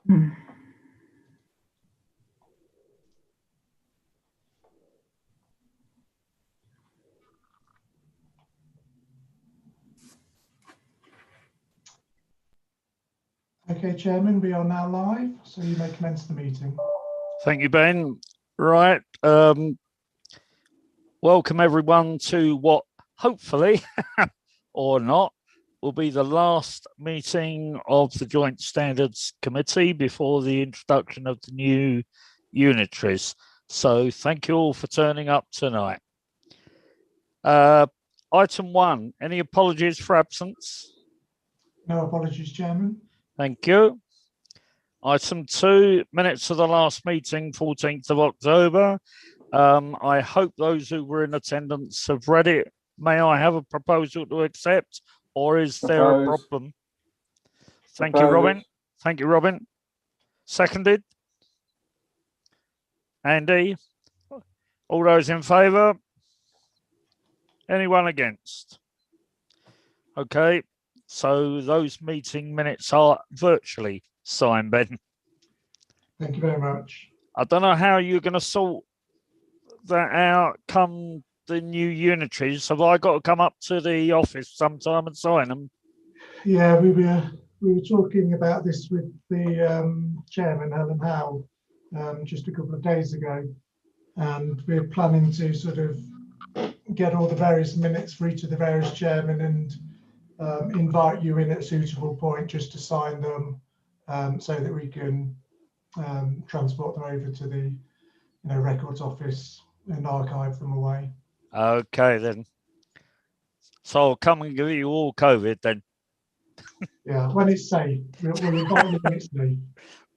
Hmm. Okay, Chairman, we are now live, so you may commence the meeting. Thank you, Ben. Right. Welcome everyone to what hopefully, or not, will be the last meeting of the Joint Standards Committee before the introduction of the new unitaries. So thank you all for turning up tonight. Item 1, any apologies for absence? No apologies, Chairman. Thank you. Item 2, minutes of the last meeting, 14th of October. I hope those who were in attendance have read it. May I have a proposal to accept, or is there a problem? Thank you, Robin. Thank you, Robin. Seconded? Andy? All those in favour? Anyone against? Okay, so those meeting minutes are virtually signed, Ben. Thank you very much. I don't know how you're going to sort that out come the new unitaries. Have I got to come up to the office sometime and sign them? Yeah, we were talking about this with the Chairman, Helen Howe, just a couple of days ago, and we're planning to sort of get all the various minutes for each of the various chairmen and invite you in at a suitable point just to sign them, so that we can transport them over to the records office and archive them away. Okay then. So I'll come and give you all COVID then. Yeah, when it's safe. We'll invite you when it's safe.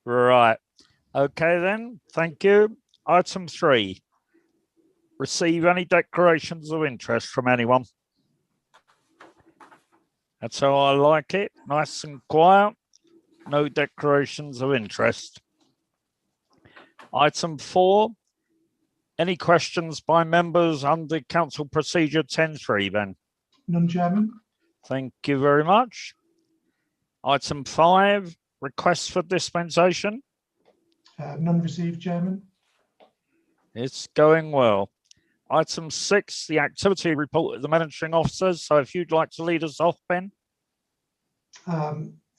Right. Okay then. Thank you. Item 3. Receive any declarations of interest from anyone. That's how I like it. Nice and quiet. No declarations of interest. Item 4. Any questions by members under Council Procedure 10.3, Ben? None, Chairman. Thank you very much. Item 5. Requests for dispensation. None received, Chairman. It's going well. Item 6, the activity report of the managing officers. So if you'd like to lead us off, Ben.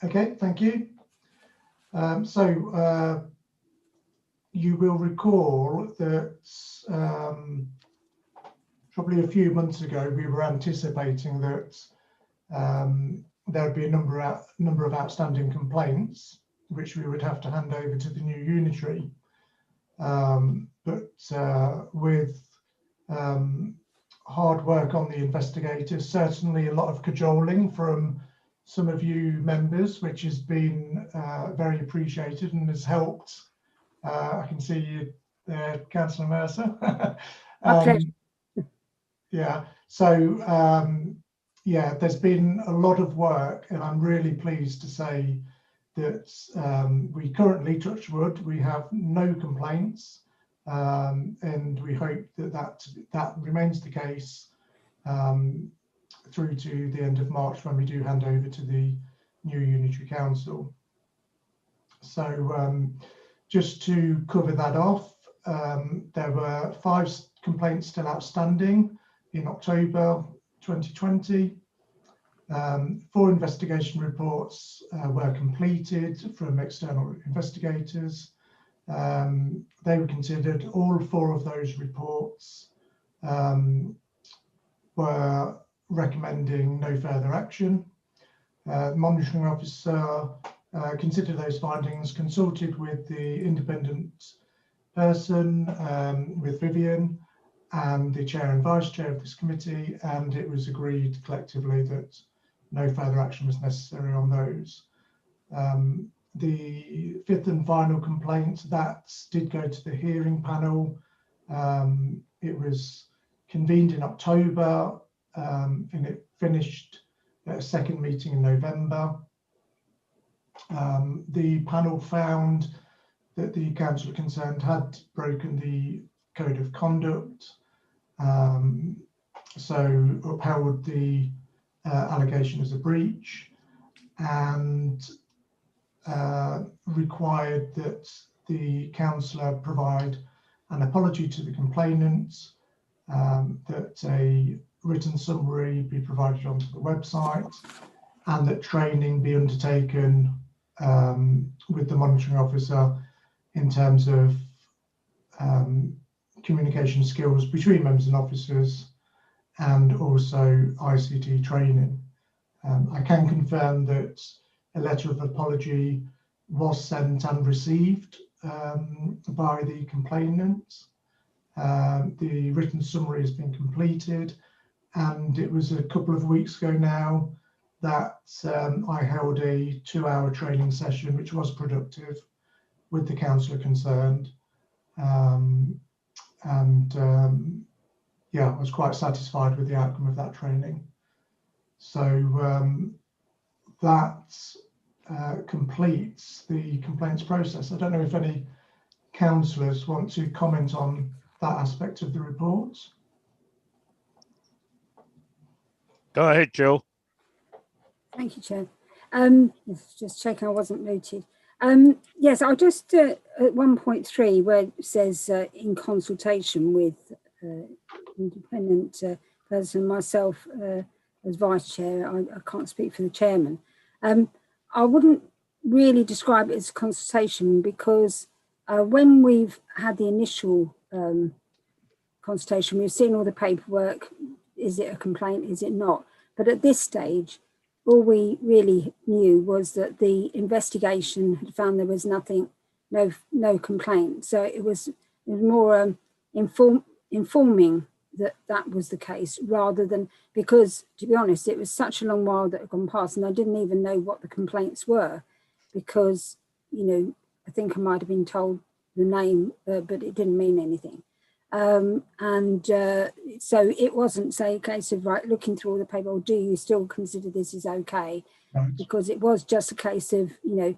Okay, thank you. You will recall that probably a few months ago we were anticipating that there would be a number of outstanding complaints which we would have to hand over to the new unitary. But with hard work on the investigators, certainly a lot of cajoling from some of you members, which has been very appreciated and has helped. I can see you there, Councillor Mercer. Yeah, so yeah, there's been a lot of work, and I'm really pleased to say that we currently, touch wood, we have no complaints, and we hope that remains the case through to the end of March, when we do hand over to the new unitary council. So just to cover that off, there were 5 complaints still outstanding in October 2020. 4 investigation reports were completed from external investigators. They were considered. All 4 of those reports were recommending no further action. The monitoring officer considered those findings, consulted with the independent person, with Vivian and the chair and vice chair of this committee, and it was agreed collectively that no further action was necessary on those. The 5th and final complaint, that did go to the hearing panel. It was convened in October, and it finished at a second meeting in November. The panel found that the councillor concerned had broken the code of conduct, so upheld the allegation as a breach, and required that the counsellor provide an apology to the complainant, that a written summary be provided onto the website, and that training be undertaken with the monitoring officer in terms of communication skills between members and officers, and also ICT training. I can confirm that a letter of apology was sent and received by the complainant. The written summary has been completed, and it was a couple of weeks ago now that I held a 2-hour training session, which was productive, with the counsellor concerned. Yeah, I was quite satisfied with the outcome of that training. So that completes the complaints process. I don't know if any councillors want to comment on that aspect of the report. Go ahead, Jill. Thank you, Chair. Just checking I wasn't muted. Yes, I'll just at 1.3 where it says in consultation with independent person, myself as vice chair, I can't speak for the chairman. I wouldn't really describe it as consultation, because when we've had the initial consultation, we've seen all the paperwork. Is it a complaint? Is it not? But at this stage, all we really knew was that the investigation had found there was nothing, no complaint. So it was more informing that that was the case, rather than, because to be honest, it was such a long while that had gone past and I didn't even know what the complaints were, because, you know, I think I might have been told the name, but it didn't mean anything. So it wasn't, say, a case of, right, looking through all the paper, or do you still consider this is okay? Right. Because it was just a case of, you know,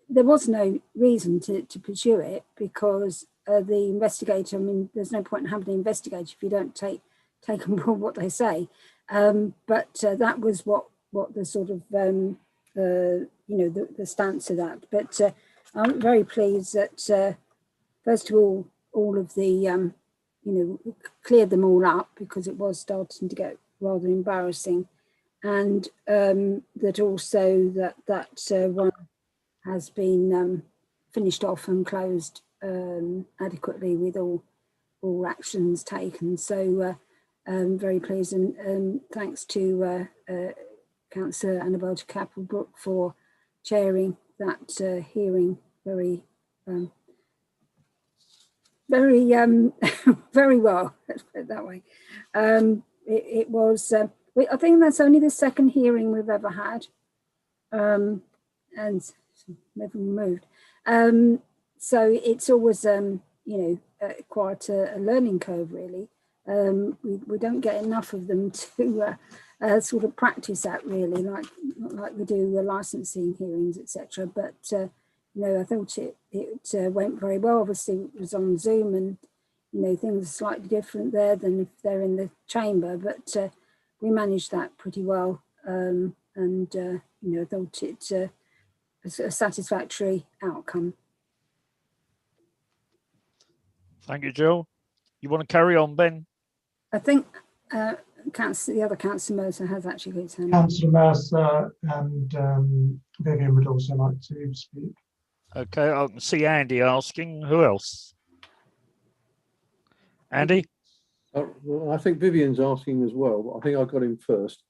there was no reason to pursue it, because the investigator, I mean, there's no point in having an investigator if you don't take on board what they say. But that was what the sort of, you know, the stance of that. But I'm very pleased that, first of all of the, you know, cleared them all up, because it was starting to get rather embarrassing. And that also that one has been finished off and closed adequately with all actions taken. So very pleased, and thanks to Councillor Annabel Capel-Brook for chairing that hearing very very well, let's put it that way. It was, I think that's only the second hearing we've ever had, and never moved. So it's always, you know, quite a learning curve, really. We don't get enough of them to sort of practice that, really, not like we do licensing hearings, etc. But you know, I thought it went very well. Obviously, it was on Zoom, and you know, things are slightly different there than if they're in the chamber. But we managed that pretty well, and you know, I thought it was a satisfactory outcome. Thank you, Jill. You want to carry on, Ben? I think the other Councillor Mercer has actually got his hand up. Councillor Mercer and Vivian would also like to speak. Okay, I can see Andy asking. Who else? Andy? Well, I think Vivian's asking as well, but I think I got him first.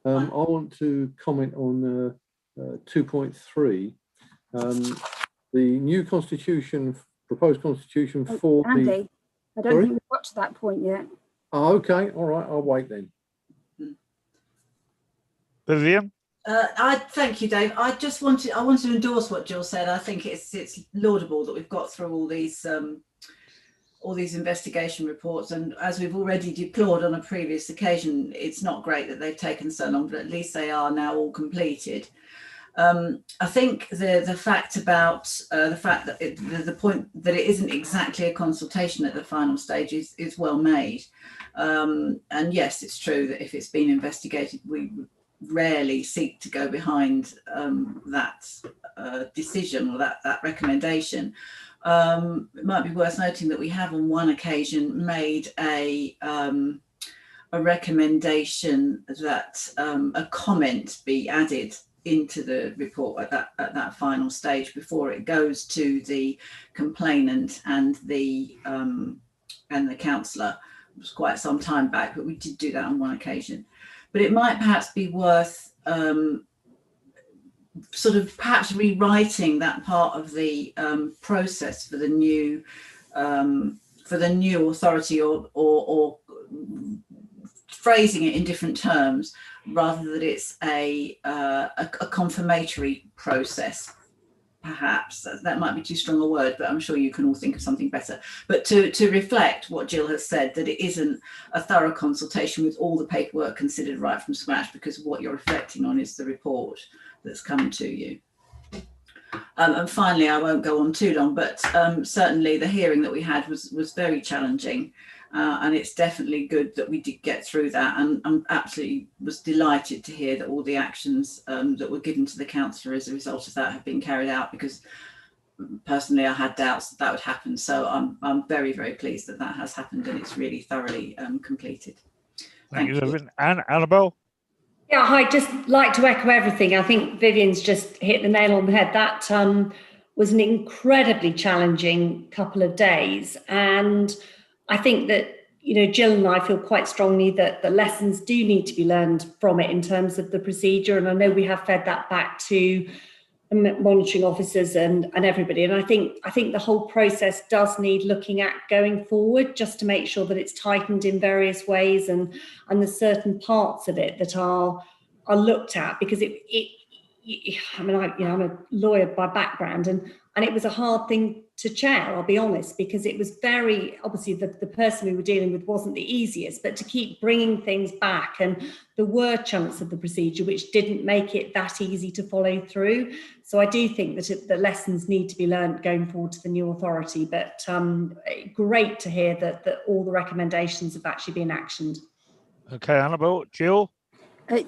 I want to comment on 2.3. The new constitution, proposed constitution for Andy, I don't think we've got to that point yet. Oh, okay, all right, I'll wait then. Vivian? Thank you, Dave. I want to endorse what Jill said. I think it's laudable that we've got through all these investigation reports, and as we've already deplored on a previous occasion, it's not great that they've taken so long, but at least they are now all completed. I think the fact that the point that it isn't exactly a consultation at the final stage is well made. And yes, it's true that if it's been investigated, we rarely seek to go behind that decision or that recommendation, it might be worth noting that we have on one occasion made a recommendation that a comment be added into the report at that final stage before it goes to the complainant and the counsellor. It was quite some time back, but we did do that on one occasion. But it might perhaps be worth sort of perhaps rewriting that part of the process for the new authority, or phrasing it in different terms, rather than it's a confirmatory process. Perhaps that might be too strong a word, but I'm sure you can all think of something better. But to reflect what Jill has said, that it isn't a thorough consultation with all the paperwork considered right from scratch, because what you're reflecting on is the report that's come to you. And finally, I won't go on too long, but certainly the hearing that we had was very challenging. And it's definitely good that we did get through that, and I'm absolutely was delighted to hear that all the actions that were given to the councillor as a result of that have been carried out, because personally I had doubts that would happen. So I'm very, very pleased that has happened, and it's really thoroughly completed. Thank you, Vivian. And Annabelle? Yeah, I'd just like to echo everything. I think Vivian's just hit the nail on the head. That was an incredibly challenging couple of days, and I think that, you know, Jill and I feel quite strongly that the lessons do need to be learned from it in terms of the procedure. And I know we have fed that back to the monitoring officers and everybody. And I think the whole process does need looking at going forward, just to make sure that it's tightened in various ways, and there's certain parts of it that are looked at, because I mean, I'm a lawyer by background, and it was a hard thing to chair, I'll be honest, because it was very, obviously the person we were dealing with wasn't the easiest, but to keep bringing things back, and there were chunks of the procedure which didn't make it that easy to follow through. So I do think that the lessons need to be learned going forward to the new authority, but great to hear that all the recommendations have actually been actioned. Okay, Annabelle. Jill?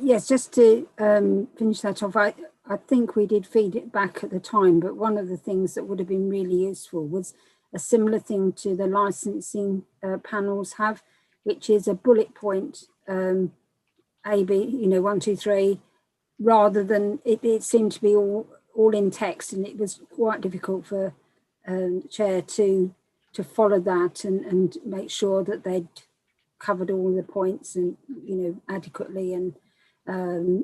Yes, just to finish that off, I think we did feed it back at the time, but one of the things that would have been really useful was a similar thing to the licensing panels have, which is a bullet point, A, B, 1, 2, 3, rather than it seemed to be all in text, and it was quite difficult for the chair to follow that and make sure that they'd covered all the points and adequately, and not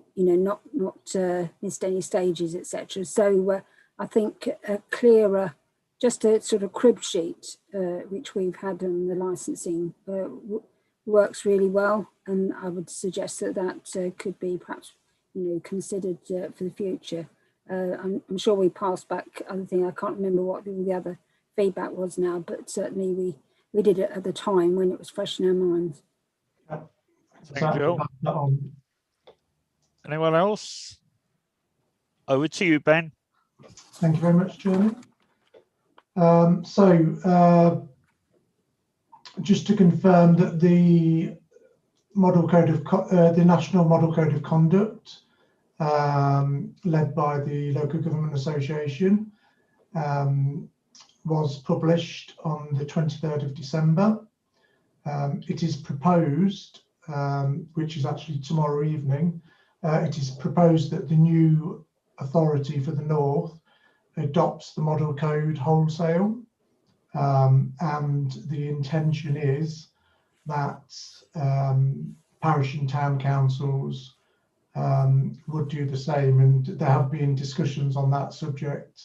missed any stages, etc. So I think a clearer, just a sort of crib sheet, which we've had on the licensing, works really well, and I would suggest that could be perhaps considered for the future. I'm sure we passed back other thing. I can't remember what the other feedback was now, but certainly we did it at the time when it was fresh in our minds. Thank you. Anyone else? Over to you, Ben. Thank you very much, Chairman. Just to confirm that the model code of the National Model Code of Conduct, led by the Local Government Association, was published on the 23rd of December. It is proposed, which is actually tomorrow evening, it is proposed that the new authority for the North adopts the model code wholesale, and the intention is that parish and town councils would do the same, and there have been discussions on that subject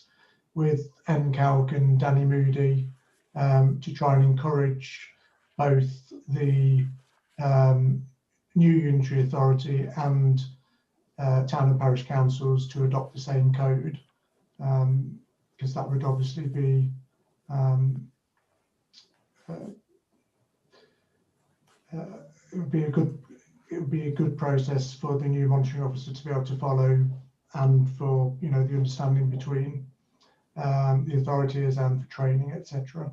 with NCALC and Danny Moody to try and encourage both the new unitary authority and town and parish councils to adopt the same code, because that would obviously be it would be a good process for the new monitoring officer to be able to follow, and for the understanding between the authorities and for training, etc.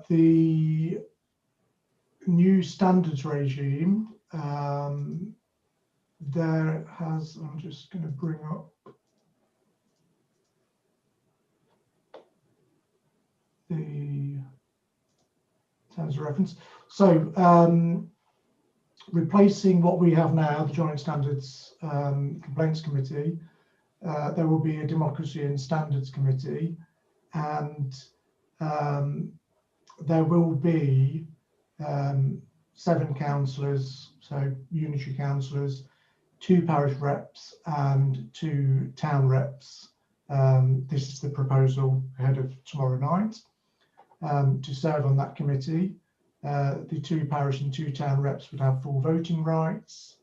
The new standards regime, I'm just going to bring up the terms of reference. So replacing what we have now, the Joint Standards Complaints Committee, there will be a Democracy and Standards Committee, and there will be 7 councillors, so unitary councillors, 2 parish reps and 2 town reps. This is the proposal ahead of tomorrow night to serve on that committee. The 2 parish and 2 town reps would have full voting rights,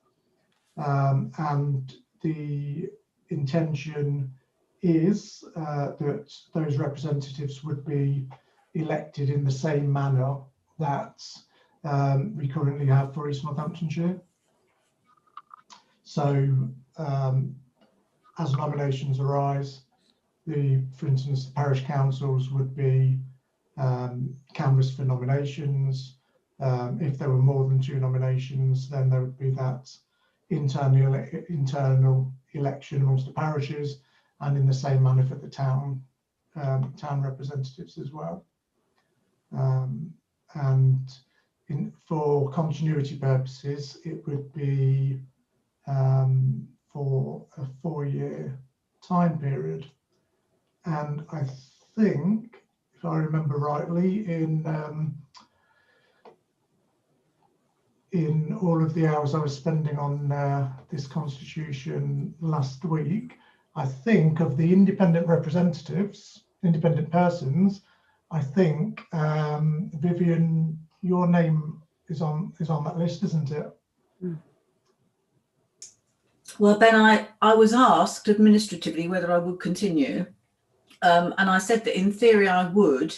and the intention is that those representatives would be elected in the same manner that we currently have for East Northamptonshire. So as nominations arise, for instance, the parish councils would be canvassed for nominations. If there were more than 2 nominations, then there would be that internal election amongst the parishes, and in the same manner for the town representatives as well. And for continuity purposes, it would be for a 4-year time period. And I think, if I remember rightly, in all of the hours I was spending on this constitution last week, I think of the independent representatives, independent persons, I think Vivian, your name is on that list, isn't it? Well, Ben, I was asked administratively whether I would continue, and I said that in theory I would,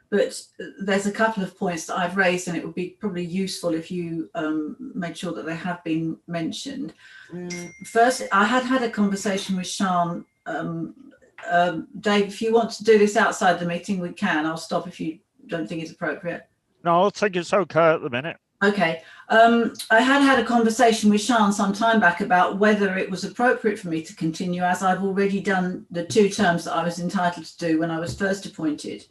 but there's a couple of points that I've raised, and it would be probably useful if you made sure that they have been mentioned. First, I had a conversation with Sian. Dave, if you want to do this outside the meeting, we can. I'll stop if you don't think it's appropriate. No, I think it's okay at the minute. Okay. I had a conversation with Sian some time back about whether it was appropriate for me to continue, as I've already done the 2 terms that I was entitled to do when I was first appointed,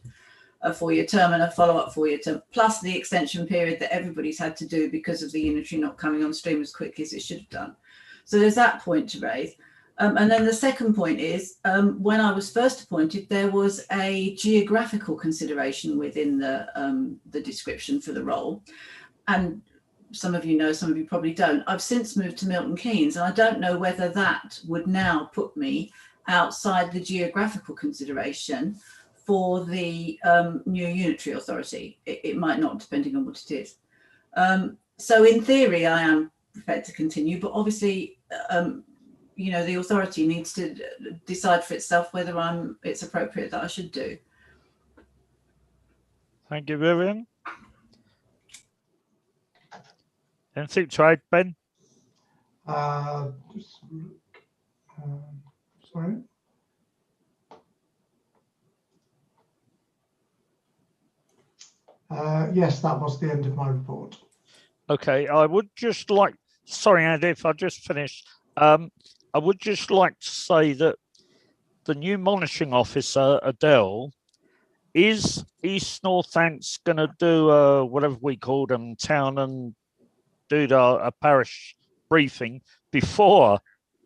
a 4-year term and a follow-up 4-year term, plus the extension period that everybody's had to do because of the unitary not coming on stream as quickly as it should have done. So there's that point to raise. And then the second point is, when I was first appointed, there was a geographical consideration within the description for the role. And some of you know, some of you probably don't. I've since moved to Milton Keynes, and I don't know whether that would now put me outside the geographical consideration for the new unitary authority. It might not, depending on what it is. So in theory, I am prepared to continue, but obviously, you know, the authority needs to decide for itself whether it's appropriate that I should do. Thank you, Vivian. Anything to add, Ben? Sorry. Yes, that was the end of my report. Okay, I would just like, sorry, Andy, if I just finished. I would just like to say that the new monitoring officer, Adele, is East Northants going to do whatever we call them, town and do a parish briefing before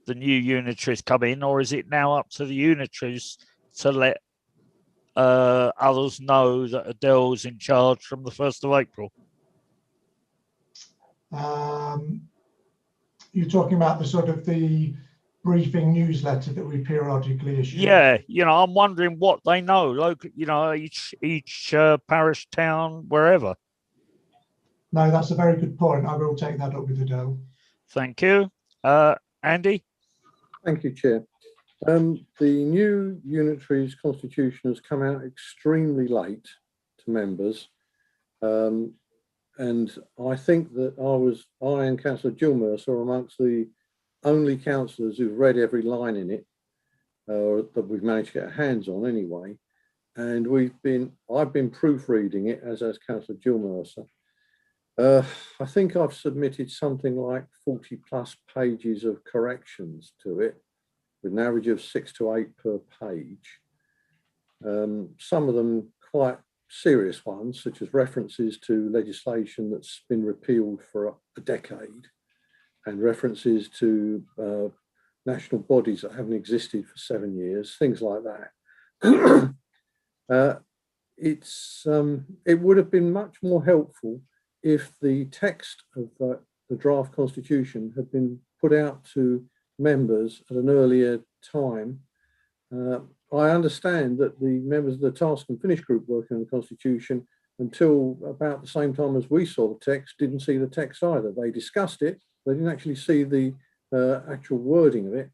the new unitaries come in, or is it now up to the unitaries to let others know that Adele's in charge from the 1st of April? You're talking about the sort of the briefing newsletter that we periodically issue? Yeah, you know, I'm wondering what they know, local, you know, each parish, town, wherever. No, that's a very good point. I will take that up with Adele. Thank you. Andy? Thank you, Chair. The new unitary's constitution has come out extremely late to members. And I think that I and Councillor Jill Mercer are amongst the only councillors who've read every line in it, or that we've managed to get our hands on anyway. And I've been proofreading it, as has Councillor Jill Mercer. I think I've submitted something like 40 plus pages of corrections to it, with an average of 6 to 8 per page. Some of them quite serious ones, such as references to legislation that's been repealed for a decade, and references to national bodies that haven't existed for 7 years, things like that. It would have been much more helpful if the text of the draft constitution had been put out to members at an earlier time. I understand that the members of the Task and Finish group working on the constitution, until about the same time as we saw the text, didn't see the text either. They discussed it, they didn't actually see the actual wording of it.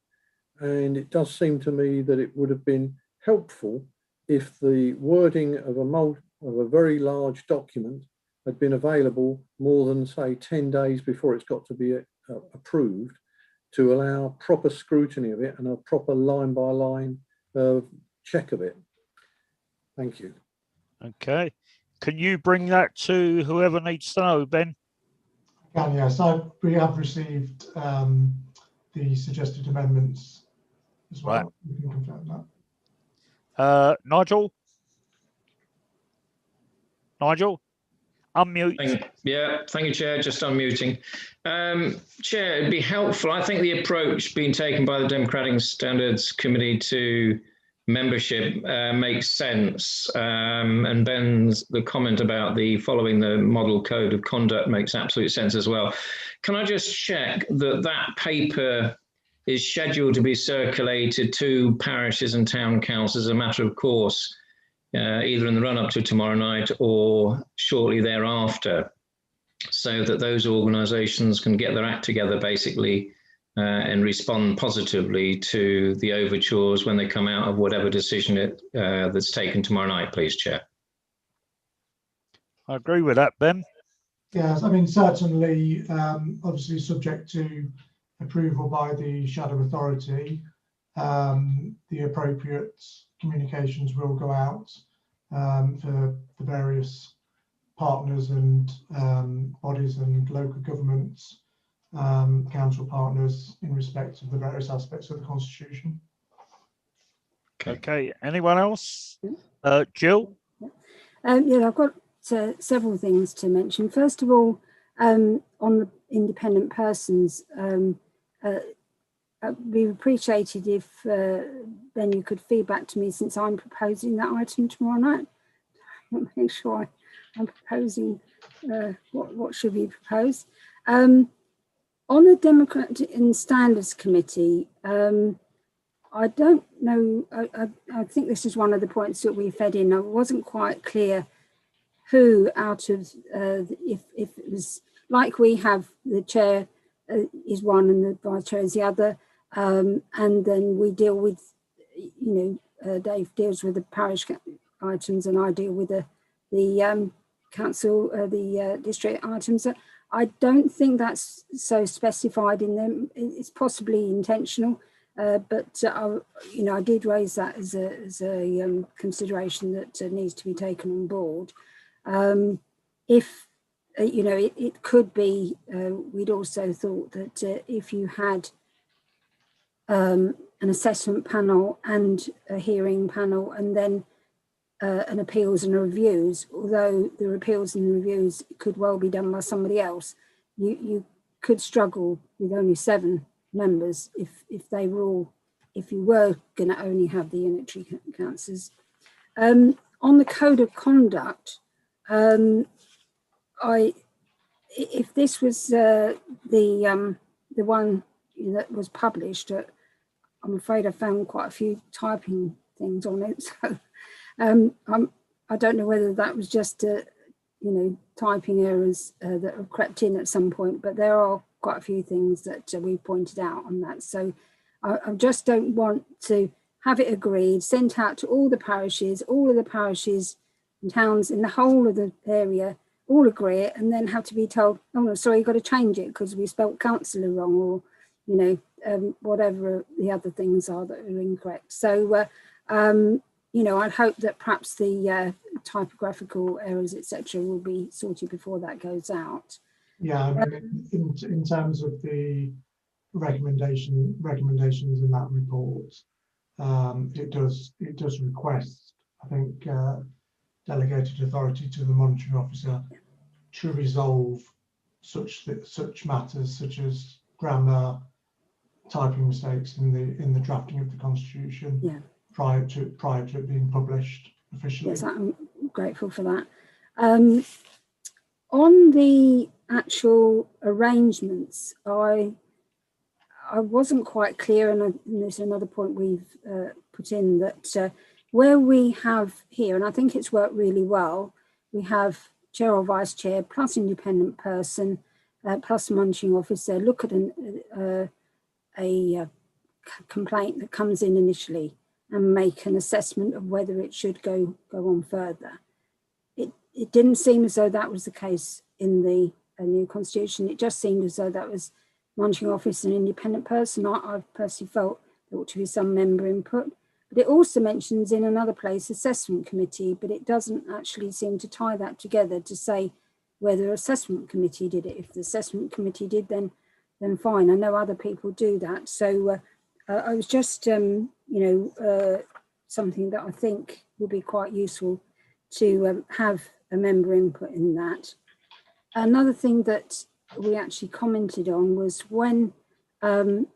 And it does seem to me that it would have been helpful if the wording of a very large document had been available more than, say, 10 days before it's got to be approved, to allow proper scrutiny of it and a proper line-by-line check of it. Thank you. Okay. Can you bring that to whoever needs to know, Ben? Yes, we have received the suggested amendments as well. Right. We can confirm that. Nigel? Nigel? Unmute. Thank you, Chair. Just unmuting. Chair, it'd be helpful. I think the approach being taken by the Democratic Standards Committee to membership makes sense. And the comment about following the model code of conduct makes absolute sense as well. Can I just check that paper is scheduled to be circulated to parishes and town councils as a matter of course, either in the run-up to tomorrow night or shortly thereafter, so that those organisations can get their act together basically and respond positively to the overtures when they come out of whatever decision that's taken tomorrow night, please, Chair. I agree with that, Ben. Yes, I mean, certainly, obviously subject to approval by the Shadow Authority, the appropriate communications will go out for the various partners and bodies and local governments, council partners in respect of the various aspects of the Constitution. Okay. Anyone else? Jill? Yeah, I've got several things to mention. First of all, on the independent persons, we appreciated if Ben, you could feedback to me, since I'm proposing that item tomorrow night. Make sure I'm proposing what should be proposed. On the Democratic and Standards Committee, I don't know, I think this is one of the points that we fed in. I wasn't quite clear who out of, if it was like we have the chair is one and the vice chair is the other, and then we deal with, Dave deals with the parish items and I deal with the council, the district items. I don't think that's so specified in them. It's possibly intentional, but I did raise that as a consideration that needs to be taken on board. If it could be, we'd also thought that if you had an assessment panel and a hearing panel and then an appeals and reviews, although the appeals and reviews could well be done by somebody else, you could struggle with only 7 members if you were going to only have the unitary councillors. On the code of conduct, if this was the one that was published, I'm afraid I found quite a few typing things on it. So I don't know whether that was just typing errors that have crept in at some point, but there are quite a few things that we pointed out on that. So I just don't want to have it agreed, sent out to all of the parishes and towns in the whole of the area, all agree it, and then have to be told, oh no, sorry, you've got to change it because we spelt councillor wrong, or whatever the other things are that are incorrect. So I'd hope that perhaps the typographical errors, etc., will be sorted before that goes out. Yeah, I mean, in terms of the recommendations in that report, it does request, I think, delegated authority to the monitoring officer to resolve such matters such as grammar, typing mistakes in the drafting of the constitution prior to it being published officially. Yes, I'm grateful for that. On the actual arrangements, I wasn't quite clear, and there's another point we've put in, that where we have here, and I think it's worked really well, we have chair or vice chair plus independent person plus monitoring officer look at a complaint that comes in initially and make an assessment of whether it should go on further. It didn't seem as though that was the case in the new constitution. It just seemed as though that was monitoring officer and independent person. I personally felt there ought to be some member input, but it also mentions in another place assessment committee, but it doesn't actually seem to tie that together to say whether assessment committee did it. If the assessment committee did, then fine. I know other people do that. So I was just, something that I think would be quite useful to have a member input in that. Another thing that we actually commented on was when a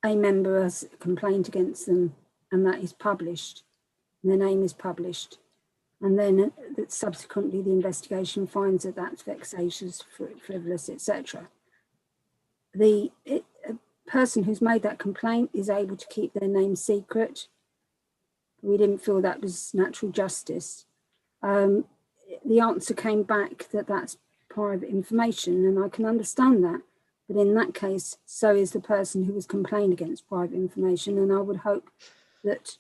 member has a complaint against them and that is published, and their name is published, and then subsequently the investigation finds that that's vexatious, frivolous, etc. A person who's made that complaint is able to keep their name secret. We didn't feel that was natural justice. The answer came back that that's private information, and I can understand that. But in that case, so is the person who was complained against private information, and I would hope that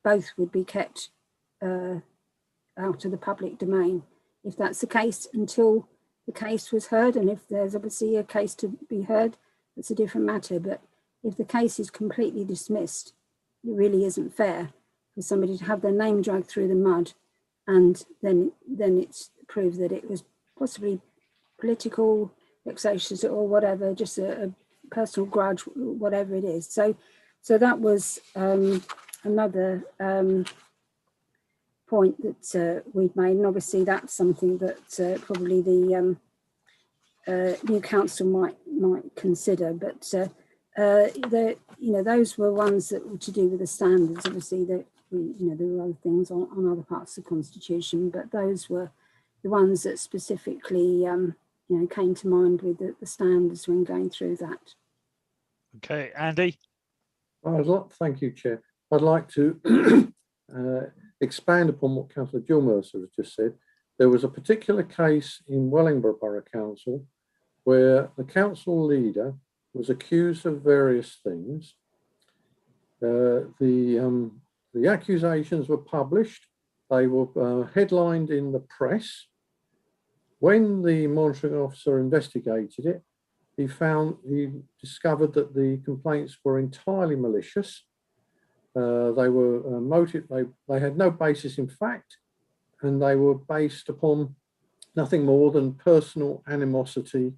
both would be kept out of the public domain. If that's the case, until the case was heard, and if there's obviously a case to be heard, that's a different matter. But if the case is completely dismissed, it really isn't fair for somebody to have their name dragged through the mud, and then it's proved that it was possibly political, vexatious, or whatever, just a personal grudge, whatever it is. So that was another point that we've made, and obviously that's something that probably the new council might consider. But those were ones that were to do with the standards. Obviously, that there were other things on other parts of the constitution, but those were the ones that specifically came to mind with the standards when going through that. Okay, Andy. Thank you, Chair. I'd like to expand upon what Councillor Jill Mercer has just said. There was a particular case in Wellingborough Borough Council where the council leader was accused of various things. The accusations were published. They were headlined in the press. When the monitoring officer investigated it, he discovered that the complaints were entirely malicious. They were they had no basis in fact, and they were based upon nothing more than personal animosity,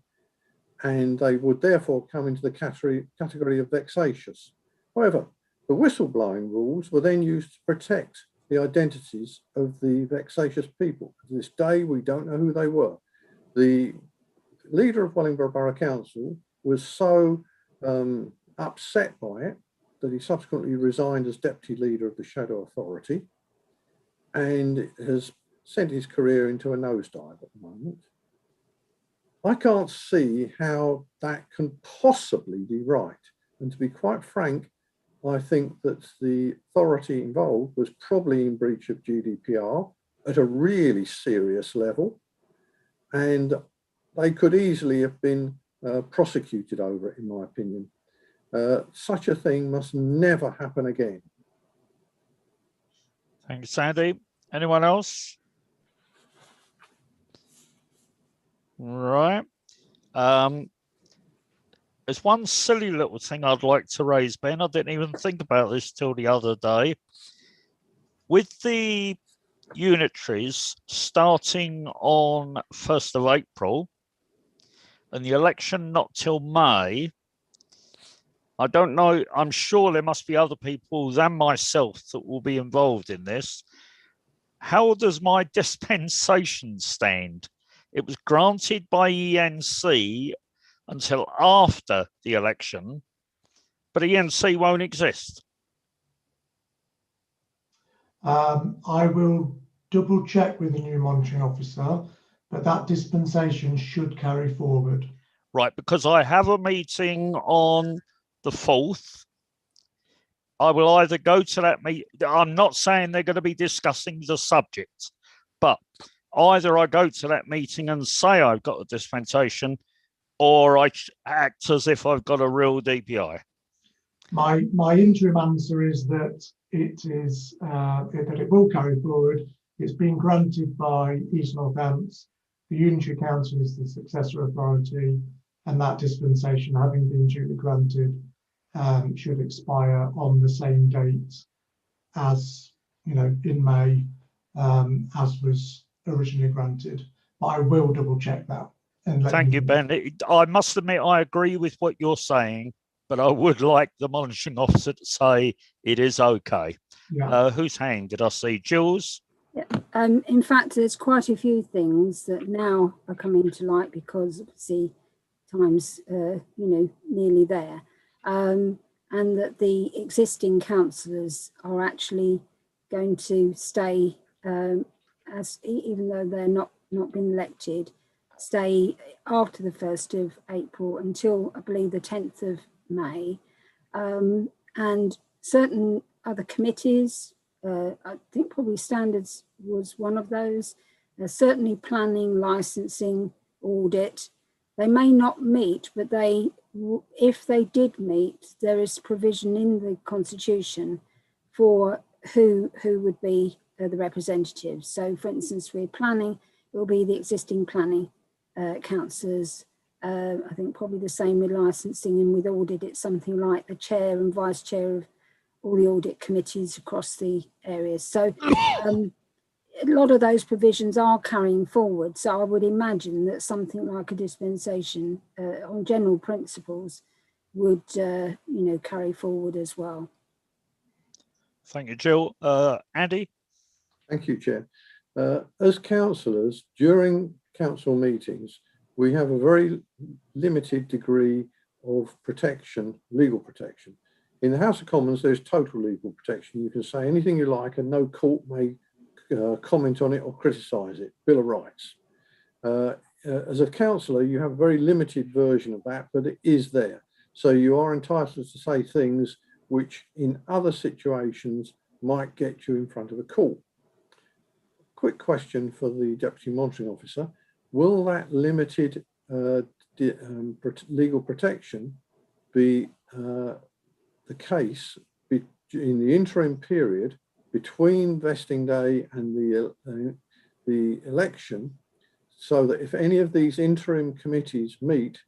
and they would therefore come into the category of vexatious. However, the whistleblowing rules were then used to protect the identities of the vexatious people. To this day, we don't know who they were. The leader of Wellingborough Borough Council was so upset by it that he subsequently resigned as deputy leader of the Shadow Authority and has sent his career into a nosedive at the moment. I can't see how that can possibly be right. And to be quite frank, I think that the authority involved was probably in breach of GDPR at a really serious level, and they could easily have been prosecuted over it, in my opinion. Such a thing must never happen again. Thanks, Sandy. Anyone else? Right. There's one silly little thing I'd like to raise, Ben. I didn't even think about this till the other day. With the unitaries starting on 1st of April and the election not till May, I don't know, I'm sure there must be other people than myself that will be involved in this. how does my dispensation stand? It was granted by ENC until after the election, but ENC won't exist. I will double check with the new monitoring officer, but that dispensation should carry forward. Right, because I have a meeting on the 4th. I will either go to that meeting. I'm not saying they're going to be discussing the subject, but either I go to that meeting and say I've got a dispensation, or I act as if I've got a real DPI. My interim answer is that it will carry forward. It's been granted by East Northants. The Unitary Council is the successor authority, and that dispensation, having been duly granted, should expire on the same date as, in May, as was originally granted. But I will double check that. Thank you, Ben. I must admit, I agree with what you're saying, but I would like the monitoring officer to say it is okay. Yeah. Whose hand did I see? Jules? Yeah. In fact, there's quite a few things that now are coming to light because obviously time's nearly there, and that the existing councillors are actually going to stay as even though they're not been elected, stay after the 1st of April until I believe the 10th of May, and certain other committees. I think probably standards was one of those. Certainly planning, licensing, audit. They may not meet, but if they did meet, there is provision in the Constitution for who would be the representatives. So, for instance, with planning, it will be the existing planning councillors. I think probably the same with licensing, and with audit, it's something like the chair and vice chair of all the audit committees across the areas. So a lot of those provisions are carrying forward. So I would imagine that something like a dispensation on general principles would, carry forward as well. Thank you, Jill. Andy? Thank you, Chair. As councillors, during council meetings, we have a very limited degree of protection, legal protection. In the House of Commons, there's total legal protection. You can say anything you like and no court may comment on it or criticise it. Bill of Rights. As a councillor, you have a very limited version of that, but it is there. So you are entitled to say things which in other situations might get you in front of a court. Quick question for the Deputy Monitoring Officer. Will that limited legal protection be the case in the interim period between vesting day and the election, so that if any of these interim committees meet,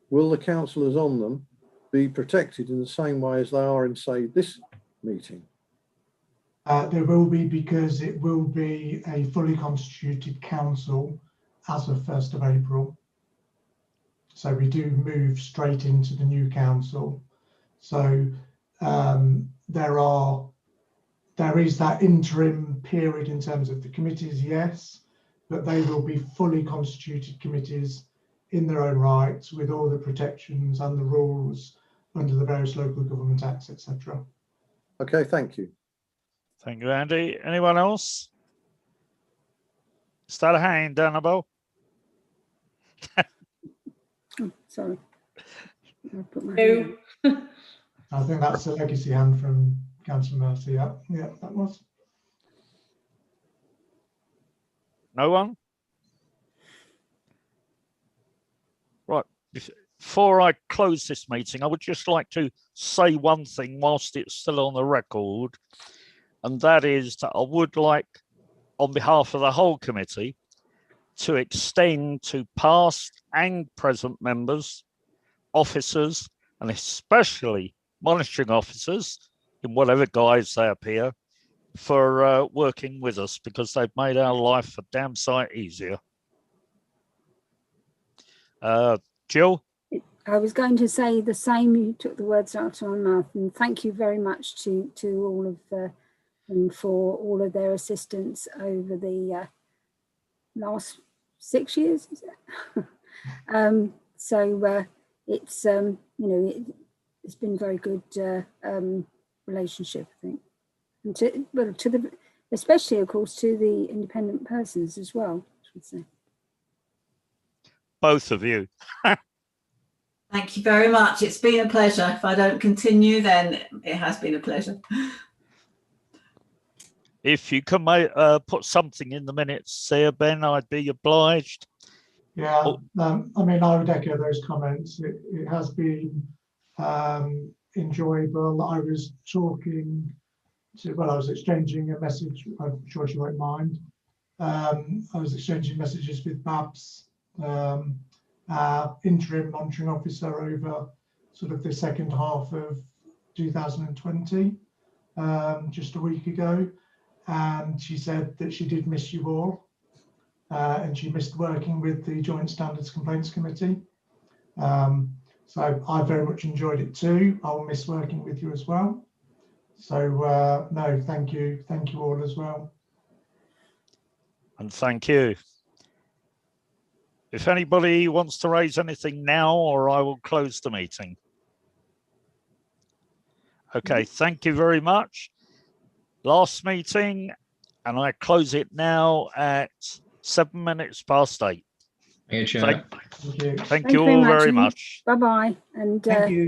will the councillors on them be protected in the same way as they are in, say, this meeting? There will be, because it will be a fully constituted council as of 1st of April. So we do move straight into the new council. So there is that interim period in terms of the committees, yes, but they will be fully constituted committees in their own rights with all the protections and the rules under the various local government acts, etc. Okay, thank you. Thank you, Andy. Anyone else? Start a hand, Annabelle. Oh, sorry. No. I think that's a legacy hand from Councillor Mercy. Yeah, that was. No one? Right. Before I close this meeting, I would just like to say one thing whilst it's still on the record, and that is that I would like, on behalf of the whole committee, to extend to past and present members, officers, and especially monitoring officers, in whatever guise they appear, for working with us, because they've made our life a damn sight easier. Jill? I was going to say the same. You took the words out of my mouth, and thank you very much to all of and for all of their assistance over the last 6 years. Is it? So it's you know, it's been very good relationship, I think, and to the, especially of course to the independent persons as well, I should say. Both of you. Thank you very much. It's been a pleasure. If I don't continue, then it has been a pleasure. If you can put something in the minutes there, Ben, I'd be obliged. Yeah, I mean, I would echo those comments. It has been enjoyable. I was talking to, well, I was exchanging a message, I'm sure she won't mind. I was exchanging messages with Babs, our interim monitoring officer, over sort of the second half of 2020, just a week ago. And she said that she did miss you all. And she missed working with the Joint Standards Complaints Committee. So I very much enjoyed it too. I'll miss working with you as well. So no, thank you all as well. And thank you. If anybody wants to raise anything now, or I will close the meeting. Okay, thank you very much. Last meeting, and I close it now at 7 minutes past 8. Thank you, Chair. Thank you all very much. Bye bye. And Thank you.